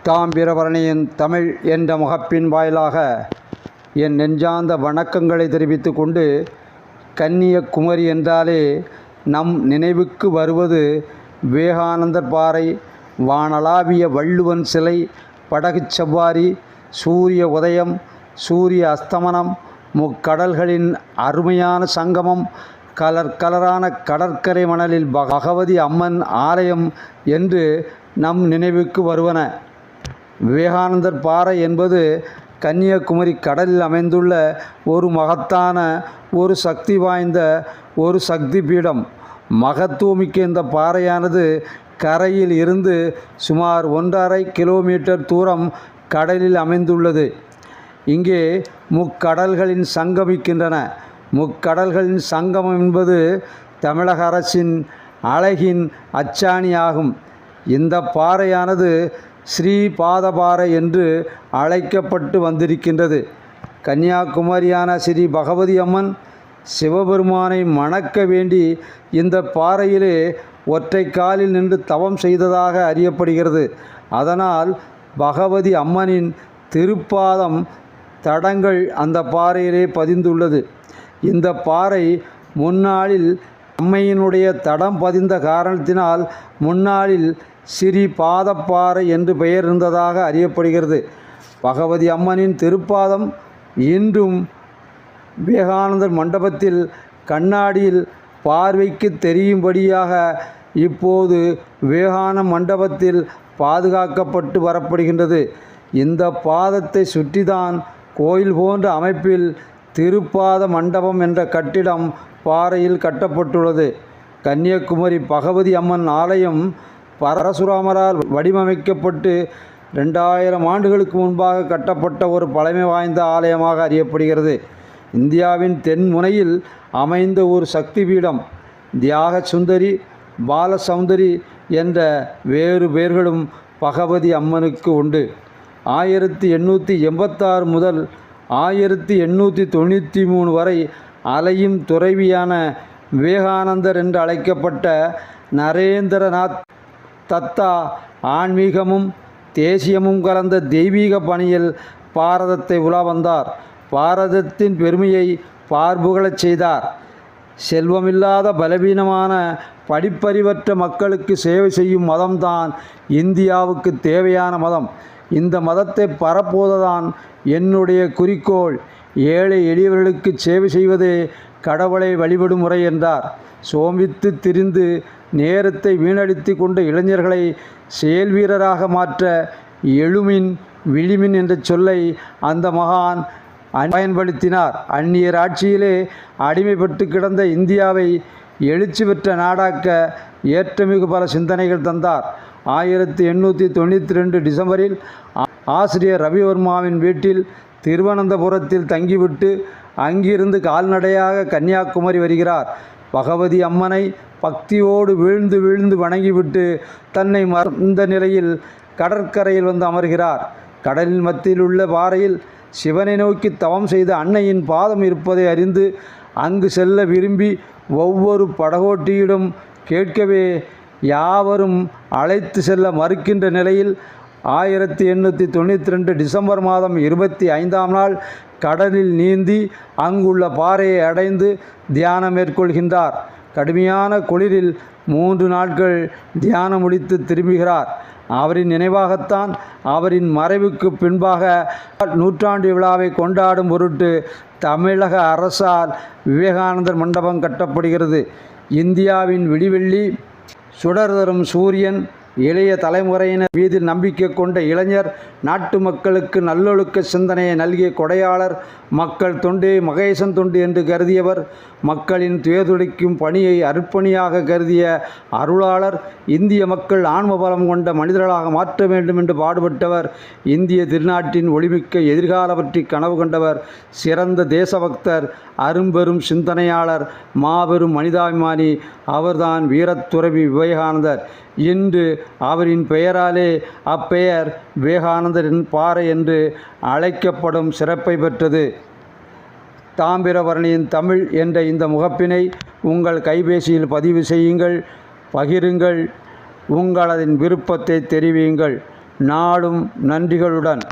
தாமிரபரணியின் தமிழ் என்ற முகப்பின் வாயிலாக என் நெஞ்சார்ந்த வணக்கங்களை தெரிவித்துக் கொண்டு, கன்னியாகுமரி என்றாலே நம் நினைவுக்கு வருவது விவேகானந்தர் பாறை, வானளாவிய வள்ளுவன் சிலை, படகுச் சவாரி, சூரிய உதயம், சூரிய அஸ்தமனம், முக்கடல்களின் அருமையான சங்கமம், கலரான கடற்கரை மணலில் பகவதி அம்மன் ஆலயம் என்று நம் நினைவுக்கு வருவன. விவேகானந்தர் பாறை என்பது கன்னியாகுமரி கடலில் அமைந்துள்ள ஒரு மகத்தான, ஒரு சக்தி வாய்ந்த ஒரு சக்தி பீடம். மகத்துவமிக்க இந்த பாறையானது கரையில் இருந்து சுமார் 1.5 கிலோமீட்டர் தூரம் கடலில் அமைந்துள்ளது. இங்கே முக்கடல்களின் சங்கமிக்கின்றன. முக்கடல்களின் சங்கமம் என்பது தமிழக அரசின் அழகின் அச்சாணி ஆகும். இந்த பாறையானது ஸ்ரீபாதபாறை என்று அழைக்கப்பட்டு வந்திருக்கின்றது. கன்னியாகுமரியான ஸ்ரீ பகவதி அம்மன் சிவபெருமானை மணக்க வேண்டி இந்த பாறையிலே ஒற்றை காலில் நின்று தவம் செய்ததாக அறியப்படுகிறது. அதனால் பகவதி அம்மனின் திருப்பாதம் தடங்கள் அந்த பாறையிலே பதிந்துள்ளது. இந்த பாறை முன்னாளில் அம்மையினுடைய தடம் பதிந்த காரணத்தினால் முன்னாளில் ஸ்ரீபாதப்பாறை என்று பெயர் இருந்ததாக அறியப்படுகிறது. பகவதி அம்மனின் திருப்பாதம் இன்றும் விவேகானந்தர் மண்டபத்தில் கண்ணாடியில் பார்வைக்கு தெரியும்படியாக இப்போது விவேகானந்த மண்டபத்தில் பாதுகாக்கப்பட்டு வரப்படுகின்றது. இந்த பாதத்தை சுற்றிதான் கோயில் போன்ற அமைப்பில் திருப்பாத மண்டபம் என்ற கட்டிடம் பாறையில் கட்டப்பட்டுள்ளது. கன்னியாகுமரி பகவதி அம்மன் ஆலயம் பரசுராமரால் வடிவமைக்கப்பட்டு 2000 ஆண்டுகளுக்கு முன்பாக கட்டப்பட்ட ஒரு பழமை வாய்ந்த ஆலயமாக அறியப்படுகிறது. இந்தியாவின் தென் முனையில் அமைந்த ஒரு சக்தி பீடம். தியாக சுந்தரி, பாலசௌந்தரி என்ற வேறு பெயர்களும் பகவதி அம்மனுக்கு உண்டு. 1886 முதல் 1893 வரை அலையும் துறவியான விவேகானந்தர் என்று அழைக்கப்பட்ட நரேந்திரநாத் தத்தா ஆன்மீகமும் தேசியமும் கலந்த தெய்வீக பணியில் பாரதத்தை உலா வந்தார். பாரதத்தின் பெருமையை பார்ப்புகழச் செய்தார். செல்வமில்லாத, பலவீனமான, படிப்பறிவற்ற மக்களுக்கு சேவை செய்யும் மதம்தான் இந்தியாவுக்கு தேவையான மதம். இந்த மதத்தை பரப்புவதுதான் என்னுடைய குறிக்கோள். ஏழை எளியவர்களுக்கு சேவை செய்வதே கடவுளை வழிபடும் முறை என்றார். சோம்பித்து திரிந்து நேரத்தை வீணடித்து கொண்ட இளைஞர்களை செயல் வீரராக மாற்ற எழுமின் விழிமின் என்ற சொல்லை அந்த மகான் பயன்படுத்தினார். அந்நியர் ஆட்சியிலே அடிமைப்பட்டு கிடந்த இந்தியாவை எழுச்சி பெற்ற நாடாக்க ஏற்றமிகு பல சிந்தனைகள் தந்தார். 1892 டிசம்பரில் ஆசிரியர் ரவிவர்மாவின் வீட்டில் திருவனந்தபுரத்தில் தங்கிவிட்டு அங்கிருந்து கால்நடையாக கன்னியாகுமரி வருகிறார். பகவதி அம்மனை பக்தியோடு வீழ்ந்து வீழ்ந்து வணங்கிவிட்டு தன்னை மறந்த நிலையில் கடற்கரையில் வந்து அமர்கிறார். கடலின் மத்தியில் உள்ள பாறையில் சிவனை நோக்கி தவம் செய்த அன்னையின் பாதம் இருப்பதை அறிந்து அங்கு செல்ல விரும்பி ஒவ்வொரு படகோட்டியிடம் கேட்கவே யாவரும் அழைத்து செல்ல மறுக்கின்ற நிலையில் 1892 டிசம்பர் மாதம் 25ஆம் நாள் கடலில் நீந்தி அங்குள்ள பாறையை அடைந்து தியானம் மேற்கொள்கின்றார். கடுமையான குளிரில் 3 நாட்கள் தியானம் முடித்து திரும்புகிறார். அவரின் நினைவாகத்தான் அவரின் மறைவுக்கு பின்பாக நூற்றாண்டு விழாவை கொண்டாடும் பொருட்டு தமிழக அரசால் விவேகானந்தர் மண்டபம் கட்டப்படுகிறது. இந்தியாவின் விடிவெள்ளி, சுடர் தரும் சூரியன், இளைய தலைமுறையினர் மீதில் நம்பிக்கை கொண்ட இளைஞர், நாட்டு மக்களுக்கு நல்லொழுக்க சிந்தனையை நல்கிய கொடையாளர், மக்கள் தொண்டே மகேசன் தொண்டு என்று கருதியவர், மக்களின் துயதுடைக்கும் பணியை அர்ப்பணியாக கருதிய அருளாளர், இந்திய மக்கள் ஆன்ம பலம் கொண்ட மனிதர்களாக மாற்ற வேண்டும் என்று பாடுபட்டவர், இந்திய திருநாட்டின் ஒளிமிக்க எதிர்கால பற்றி கனவு கண்டவர், சிறந்த தேசபக்தர், அரும்பெரும் சிந்தனையாளர், மாபெரும் மனிதாபிமானி. அவர்தான் வீரத்துறவி விவேகானந்தர். இன்று அவரின் பெயராலே அப்பெயர் விவேகானந்தரின் பாறை என்று அழைக்கப்படும் சிறப்பை பெற்றது. தாமிரபரணியின் தமிழ் என்ற இந்த முகப்பினை உங்கள் கைபேசியில் பதிவு செய்யுங்கள், பகிருங்கள், உங்களதின் விருப்பத்தை தெரிவியுங்கள். நாளும் நன்றிகளுடன்.